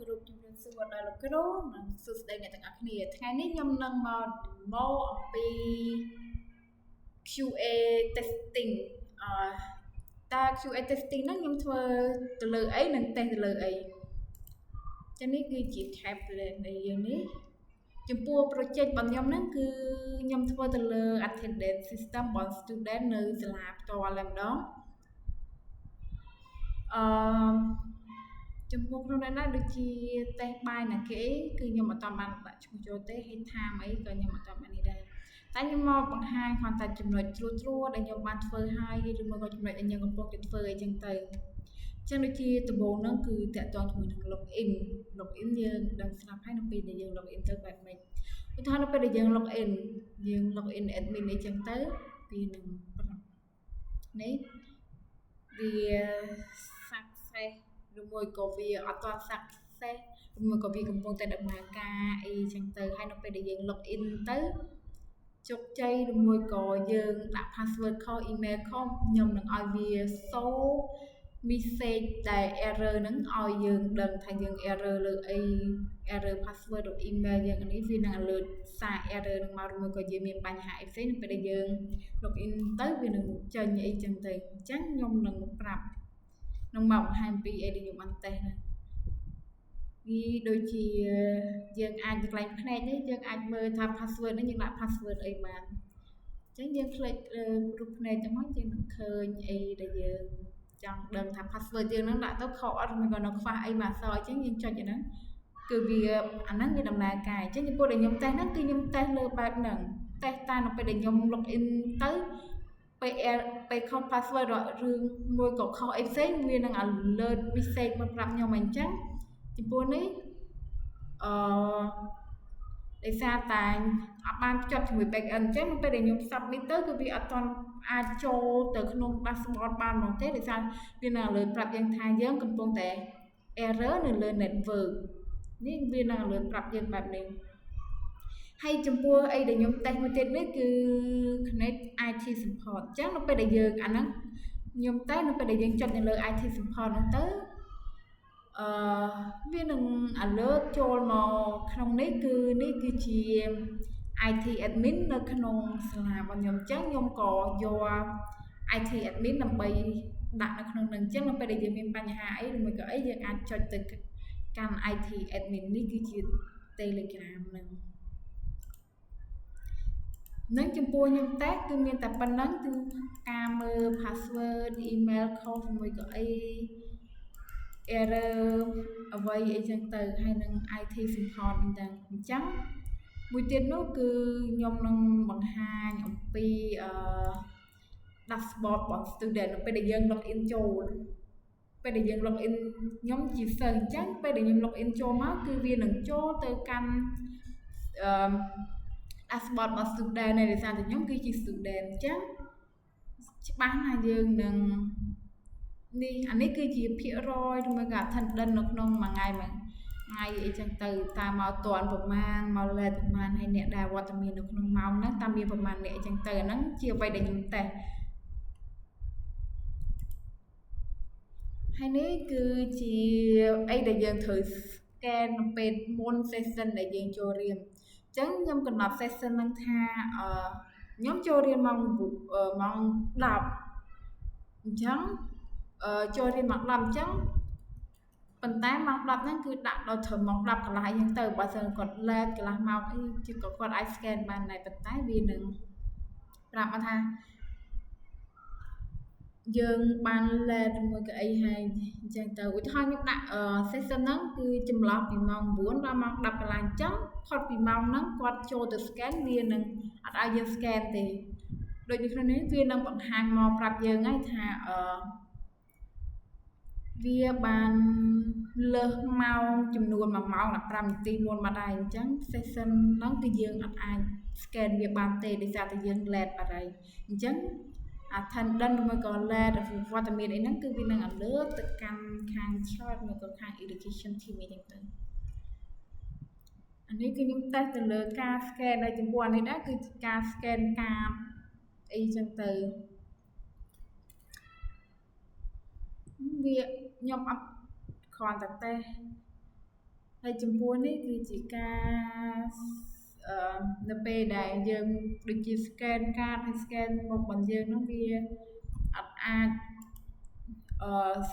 គោរពជំរាបសួរដល់លោកគ្រូនិងសួស្តីអ្នកទាំងអស់គ្នាថ្ងៃនេះខ្ញុំនឹងមក demo អំពី QA testing តើ QA testing ហ្នឹងខ្ញុំធ្វើទៅលើអីនិង test ទៅលើអីចឹងនេះគឺជា tablet នៃយើងនេះចំពោះ project របស់ខ្ញុំហ្នឹងគឺខ្ញុំធ្វើទៅលើ attendance system របស់ student នៅសាលាផ្ទាល់តែម្ដងចំពោះក្នុងនេះដូចជា test បាយណាគេគឺខ្ញុំអត់តាមបានដាក់ឈ្មោះចូលទេហើយ time អីក៏ខ្ញុំអត់តាមបាននេះដែរតែខ្ញុំមកបង្ហាញគ្រាន់តែចំណុចត្រួតដែលខ្ញុំបានធ្វើហើយឬមួយក៏ចំណុចដែលខ្ញុំកំពុងតែធ្វើអីចឹងទៅចឹងដូចជាដំបូងហ្នឹងគឺតាក់ទងជាមួយនឹង login យើងដឹងស្រាប់ហើយនៅពេលដែលយើង login ទៅបែបម៉េចឧទាហរណ៍នៅពេលដែលយើង login admin អីចឹងទៅវានឹងនេះវា success ឬមួយក៏វាអត់ទាន់ success ឬមួយក៏វាកំពុងតែដំណើរការអីចឹងទៅហើយនៅពេលដែលយើង login ទៅជោគជ័យឬមួយក៏យើងដាក់ password ខុស email ខុសខ្ញុំនឹងឲ្យវា show message ដែល error ហ្នឹងឲ្យយើងដឹងថាយើង error លើអី error password ឬ email យើងនេះវានឹង alert សារ error ហ្នឹងមកឬមួយក៏យើងមានបញ្ហាអីផ្សេងនៅពេលដែលយើង login ទៅវានឹងចេញអីចឹងទៅអញ្ចឹងខ្ញុំនឹងប្រាប់នឹងមកបង្ហាញអំពីអីដែលខ្ញុំបានតេស្តហ្នឹងវាដូចជាយើងអាចទៅកន្លែងភ្នែកនេះយើងអាចមើលថា password នេះយើងដាក់ password អីបានអញ្ចឹងយើង click រូបភ្នែកទៅមកយើងនឹងឃើញអីដែលយើងចង់ដឹងថា password យើងនឹងដាក់ទៅខុសអត់ឬក៏នៅខ្វះអីមកសអញ្ចឹងយើងចុចហ្នឹងគឺវាអាហ្នឹងវាដំណើរការអញ្ចឹងចំពោះដែលខ្ញុំតេស្តហ្នឹងគឺខ្ញុំតេស្តលើបែបហ្នឹងតេស្តតាមនៅពេលដែលខ្ញុំ login ទៅពេលខុស password ឬមួយក៏ខុសអីផ្សេងវានឹង alert message មកប្រាប់ខ្ញុំអញ្ចឹងចំពោះនេះដោយសារតែអត់បានភ្ជាប់ជាមួយ back end អញ្ចឹងនៅពេលដែលខ្ញុំ submit ទៅគឺវាអត់ទាន់អាចចូលទៅក្នុង dashboard បានហ្មងទេដោយសារវានឹង alert ប្រាប់យើងថាយើងកំពុងតែ error នៅលើ network នេះវានឹង alert ប្រាប់យើងបែបនេះហើយចំពោះអីដែលខ្ញុំតេស្តមួយទៀតនេះគឺ connect IT support អញ្ចឹងនៅពេលដែលយើងអាហ្នឹងខ្ញុំតេស្តនៅពេលដែលយើងចុចនៅលើ IT support ហ្នឹងទៅវានឹង alert ចូលមកក្នុងនេះគឺជា IT admin នៅក្នុងសាលារបស់ខ្ញុំអញ្ចឹងខ្ញុំក៏យក IT admin ដើម្បីដាក់នៅក្នុងនឹងអញ្ចឹងនៅពេលដែលយើងមានបញ្ហាអីឬមួយក៏អីយើងអាចចុចទៅកាន់ IT admin នេះគឺជា Telegram នឹងចំពោះខ្ញុំតេស្តគឺមានតែប៉ុណ្្នឹងគឺការមើល password email ខុសមួយក៏អី error អ្វីអីចឹងទៅហើយនឹង IT support ហ្នឹងអញ្ចឹងមួយទៀតនោះគឺខ្ញុំនឹងបង្ហាញអំពី dashboard របស់ student នៅពេលដែលយើង login ចូលពេលដែលយើង login ខ្ញុំជា sister អញ្ចឹងពេលដែលខ្ញុំ login ចូលមកគឺវានឹងចូលទៅកាន់dashboard របស់ student ហើយដោយសារតែខ្ញុំគឺជា student អញ្ចឹងច្បាស់ណាស់យើងនឹងនេះអានេះគឺជាភាគរយឬមួយក៏ attendance នៅក្នុងមួយថ្ងៃអីចឹងទៅតាមមកតន់ប្រមាណមក late ប្រមាណហើយអ្នកដែលវត្តមាននៅក្នុងម៉ោងហ្នឹងតាមមានប្រមាណអ្នកអីចឹងទៅអាហ្នឹងជាអ្វីដែលខ្ញុំតេស្តហើយនេះគឺជាអីដែលយើងត្រូវ scan នៅពេលមុន session ដែលយើងចូលរៀនអញ្ចឹងខ្ញុំកំណត់ session ហ្នឹងថាខ្ញុំចូលរៀនម៉ោង 10 អញ្ចឹងចូលរៀនម៉ោង 10 អញ្ចឹងប៉ុន្តែម៉ោង 10 ហ្នឹងគឺដាក់ដល់ត្រឹមម៉ោង 10 កន្លះអញ្ចឹងទៅបើសិនគាត់ late កន្លះម៉ោងអីគឺគាត់អាច scan បានដែរប៉ុន្តែវានឹងប្រាប់មកថាយើងបាន late មួយក៏អីហើយអញ្ចឹងទៅឧទាហរណ៍ខ្ញុំដាក់ session ហ្នឹងគឺចន្លោះពីម៉ោង 9 ដល់ម៉ោង 10 កន្លះអញ្ចឹងផុតពីម៉ោងហ្នឹងគាត់ចូលទៅ scan វានឹងអត់ឲ្យយើង scan ទេដូចនៅក្នុងនេះវានឹងបង្ហាញមកប្រាប់យើងហើយថាវាបានលើសម៉ោងចំនួន1ម៉ោង15នាទីមុនបាត់ហើយអញ្ចឹង session ហ្នឹងគឺយើងអត់អាច scan វាបានទេដោយសារតែយើង late បាត់ហើយអញ្ចឹង attendance ឬមួយក៏ late វត្តមានអីហ្នឹងគឺវានឹង alert ទៅកាន់ខាង chart ឬក៏ខាង education team អីចឹងទៅអានេះគឺខ្ញុំតេស្តទៅលើការ scan ហើយចំពោះអានេះដែរគឺការ scan កាតអីចឹងទៅវាខ្ញុំអត់គ្រាន់តែតេស្ត ហើយចំពោះនេះគឺជាការនៅពេលដែលយើងដូចជា scan card ហើយ scan មុខរបស់យើងហ្នឹងវាអត់អាច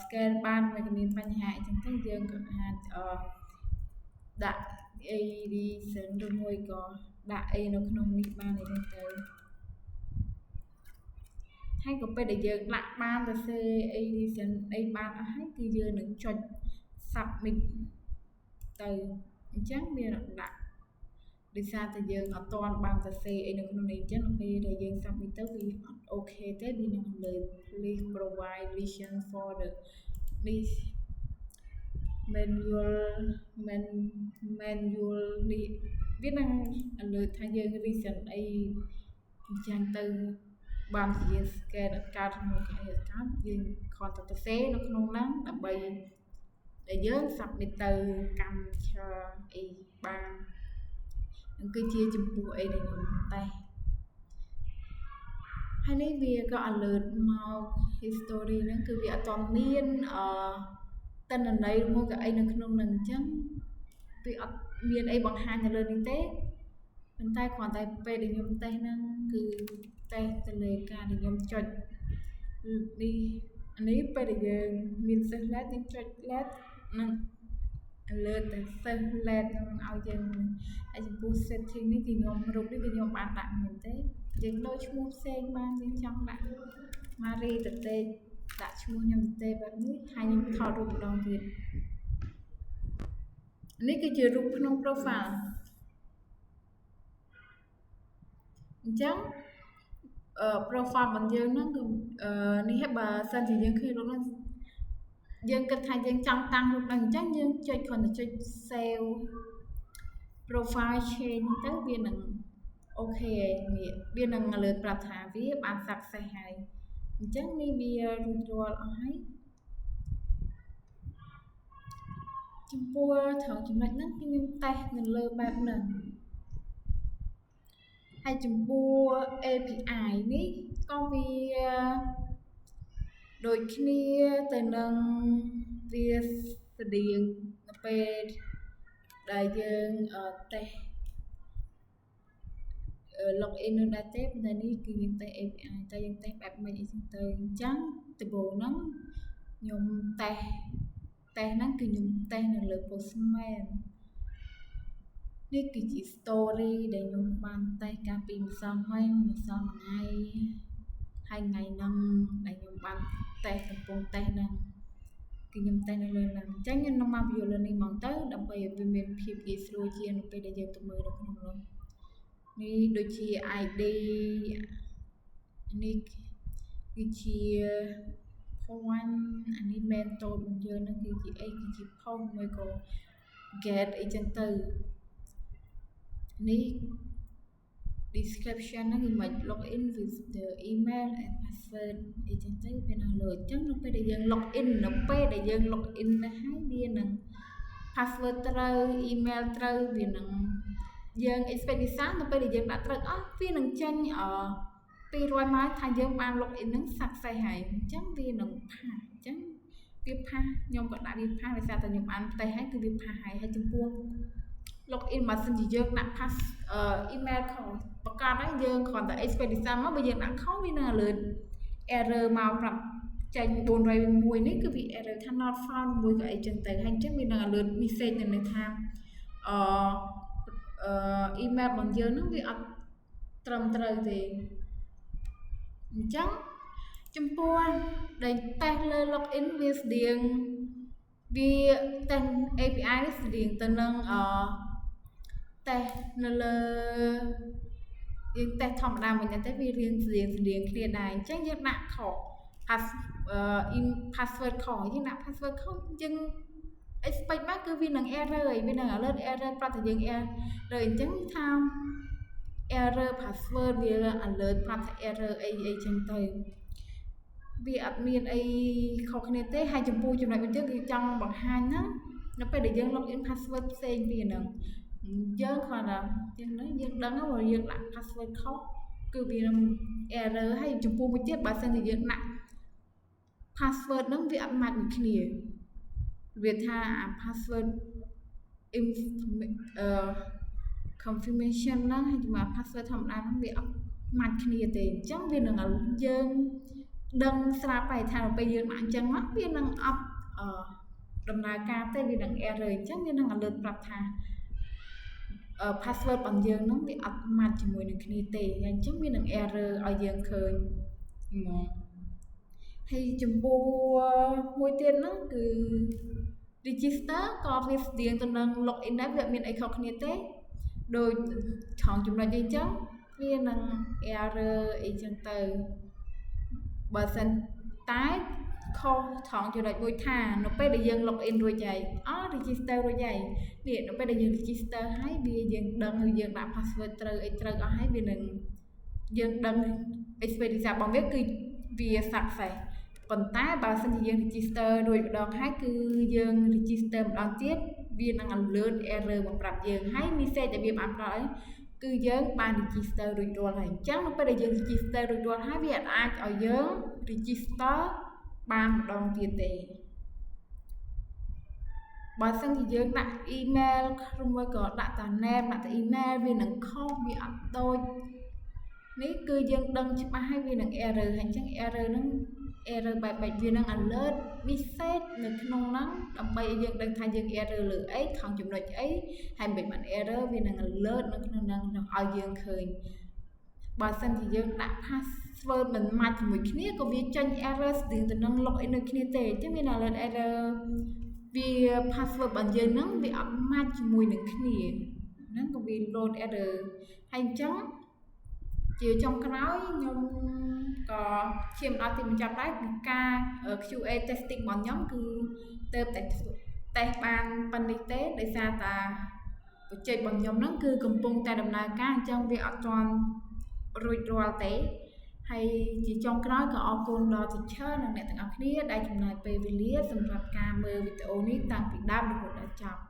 scan បានវាក៏មានបញ្ហាអីចឹងទៅយើងក៏អាចដាក់អី reason ឬមួយក៏ដាក់អីនៅក្នុងនេះបានអីចឹងទៅហើយក៏ពេលដែលយើងដាក់បានទៅសេអី reason អីបានអស់ហើយគឺយើងនឹងចុច submit ទៅអញ្ចឹងវានឹងដាក់ដោយសារតែយើងអត់ទាន់បានសរសេរអីនៅក្នុងនេះអញ្ចឹងនៅពេលដែលយើង submit ទៅវាអត់អូខេទេវានឹងលើ please provide reason for the this manual នេះវានឹងលើថាយើង reason អីអញ្ចឹងទៅបានជា scan អត់កើតមួយអីអត់កើតយើងគ្រាន់តែសរសេរនៅក្នុងហ្នឹងដើម្បីដែលយើង submit ទៅកម្មវិធីអីបាននឹងគឺជាចំពោះអីដែលខ្ញុំតេស្តហើយនេះវាក៏ alert មក history ហ្នឹងគឺវាអត់ទាន់មានតន្ន័យមួយក៏អីនៅក្នុងហ្នឹងអញ្ចឹងវាអត់មានអីបង្ហាញនៅលើនេះទេប៉ុន្តែគ្រាន់តែពេលដែលខ្ញុំតេស្តហ្នឹងគឺតេស្តទៅលើការដែលខ្ញុំចុចនេះពេលដែលយើងមាន set let យើងចុច let នឹង alert តែ set let នឹងឲ្យយើងហើយចំពោះ setting នេះគឺខ្ញុំរូបនេះគឺខ្ញុំបានដាក់មិនទេយើងដូរឈ្មោះផ្សេងបានយើងចង់ដាក់ Marie តេដាក់ឈ្មោះខ្ញុំតេបែបនេះហើយខ្ញុំថតរូបម្ដងទៀតនេះគឺជារូបក្នុង profile អញ្ចឹងprofile របស់យើងហ្នឹងគឺនេះបើសិនជាយើងឃើញរូបហ្នឹងយើងគិតថាយើងចង់តាំងរូបហ្នឹងអញ្ចឹងយើងចុចគ្រាន់តែចុច save profile change ទៅវានឹងអូខេនេះវានឹងលើប្រាប់ថាវាបាន success ហើយអញ្ចឹងនេះវារួចរាល់អស់ហើយចំពោះត្រង់ចំណុចហ្នឹងគឺខ្ញុំតេស្តនៅលើបែបហ្នឹងហើយចំពោះ API នេះក៏វាដូចគ្នាទៅនឹងវាស្តៀងទៅពេលដែលយើងតេស្តlogin នៅដែរទេប៉ុន្តែនេះគឺយើងតេស្ត API តែយើងតេស្តបែបម៉េចអីចឹងទៅអញ្ចឹងដំបូងហ្នឹងខ្ញុំតេស្តហ្នឹងគឺខ្ញុំតេស្តនៅលើ Postman នេះគឺជា story ដែលខ្ញុំបានតេស្តកាលពីម្សិលមិញម្សិលមួយថ្ងៃហើយថ្ងៃហ្នឹងដែលខ្ញុំបានតេស្តកំពុងតេស្តហ្នឹងគឺខ្ញុំតេស្តនៅលើហ្នឹងអញ្ចឹងខ្ញុំនឹងមកបញ្យល់លើនេះមកទៅដើម្បីឲ្យវាមានភាពងាយស្រួលជាងនៅពេលដែលយើងទៅមើលនៅក្នុងនោះនេះដូចជា ID នេះគឺជា point អានេះ mentor របស់យើងហ្នឹងគឺជាអីគឺជា post មួយក៏ get អីចឹងទៅនេះ description ហ្នឹងគឺមិន login with the email and password អីចឹងទៅវានឹងលើអញ្ចឹងនៅពេលដែលយើង login ទៅហើយវានឹង password ត្រូវ email ត្រូវវានឹងយើង expect វិសានៅពេលដែលយើងដាក់ត្រូវអស់វានឹងចេញ200ម៉ោងថាយើងបាន login ហ្នឹង success ហើយអញ្ចឹងវានឹងផាសអញ្ចឹងវាផាសខ្ញុំក៏ដាក់វាផាសដោយសារតែខ្ញុំបានផ្ទៃហើយគឺវាផាសហើយចំពោះ login បើសិនជាយើងដាក់ pass email ខុសប្រកាសហើយយើងគ្រាន់តែ expect វិសាមកបើយើងដាក់ខុសវានឹង alert error មកប្រាប់ចេញ401នេះគឺវា error ថា not found មួយក៏អីចឹងទៅហើយអញ្ចឹងវានឹង alert message នៅនឹងថាemail របស់យើងហ្នឹងវាអត់ត្រឹមត្រូវទេអញ្ចឹងចំពោះដែលតេស្តលើ login វាស្តៀងវាតេស្ត API នេះស្តៀងទៅនឹងតេស្តនៅលើយើងតេស្តធម្មតាមិនទេវារៀងស្តៀងគ្នាដែរអញ្ចឹងយើងដាក់ខុស password ខុសយើងដាក់ password ខុសយើង expect មកគឺវានឹង error ហើយវានឹង alert error ប្រាប់តែយើង error អញ្ចឹងថា error password វា alert ប្រាប់ថា error អីចឹងទៅវាអត់មានអីខុសគ្នាទេហើយចំពោះចំណុចមួយទៀតគឺចង់បង្ហាញហ្នឹងនៅពេលដែលយើង login password ផ្សេងពីហ្នឹងយើងគ្រាន់តែយើងដឹងថាយើងដាក់ password ខុសគឺវានឹង error ហើយចំពោះមួយទៀតបើសិនជាយើងដាក់ password ហ្នឹងវាអត់ម៉ាត់មួយគ្នាវាថាអា password confirmation ហ្នឹងហើយជាមួយ password ធម្មតាហ្នឹងវាអត់ម៉ាច់គ្នាទេអញ្ចឹងវានឹងឲ្យយើងដឹងស្រាប់ហើយថាពេលយើងដាក់អញ្ចឹងមកវានឹងអត់ដំណើរការទេវានឹង error អញ្ចឹងវានឹង alert ប្រាប់ថា password របស់យើងហ្នឹងវាអត់ម៉ាច់ជាមួយនឹងគ្នាទេហើយអញ្ចឹងវានឹង error ឲ្យយើងឃើញហ្មងហើយចំពោះមួយទៀតហ្នឹងគឺ register ក៏វាស្តៀងទៅនឹង login ដែរវាអត់មានអីខុសគ្នាទេដូចឆងចំណុចអីចឹងវានឹង error អីចឹងទៅបើសិនតែខុសថងចំណុចមួយថានៅពេលដែលយើង login រួចហើយ register រួចហើយនេះនៅពេលដែលយើង register ហើយវាយើងដឹងយើងដាក់ password ត្រូវអីត្រូវអស់ហើយវានឹងយើងដឹង experience របស់វាគឺវា success ប៉ុន្តែបើសិនជាយើង register រួចម្ដងហើយគឺយើង register ម្ដងទៀតវានឹង alert error មកប្រាប់យើងហើយ message ដែលវាបានផ្ដល់គឺយើងបាន register រួចរាល់ហើយអញ្ចឹងនៅពេលដែលយើង register រួចរាល់ហើយវាអាចឲ្យយើង register បានម្ដងទៀតទេបើសិនជាយើងដាក់ email ឬមួយក៏ដាក់តា name ដាក់តា email វានឹងខុសវាអត់ដូចនេះគឺយើងដឹងច្បាស់ហើយវានឹង error ហើយអញ្ចឹង error ហ្នឹង error បែបវានឹង alert message នៅក្នុងហ្នឹងដើម្បីឲ្យយើងដឹងថាយើង error លើអីខំចំណុចអីហើយមិនបាន error វានឹង alert នៅក្នុងហ្នឹងឲ្យយើងឃើញបើសិនជាយើងដាក់ password មិនម៉ាច់ជាមួយគ្នាក៏វាចេញ error ស្តៀងទៅនឹង login ដូចគ្នាទេអញ្ចឹងមាន alert error វា password របស់យើងហ្នឹងវាអត់ម៉ាច់ជាមួយនឹងគ្នាហ្នឹងក៏វា load error ហើយអញ្ចឹងជាចុងក្រោយខ្ញុំក៏ឈានដល់ទីបញ្ចប់ដែរគឺការ QA testing របស់ខ្ញុំគឺទៅតែ test បានប៉ុណ្្នេះទេដោយសារតា project របស់ខ្ញុំហ្នឹងគឺកំពុងតែដំណើរការអញ្ចឹងវាអត់ទាន់រួចរាល់ទេហើយជាចុងក្រោយក៏អរគុណដល់ teacher និងអ្នកទាំងអស់គ្នាដែលចំណាយពេលវេលាសម្រាប់ការមើលវីដេអូនេះតាំងពីដើមរហូតដល់ចប់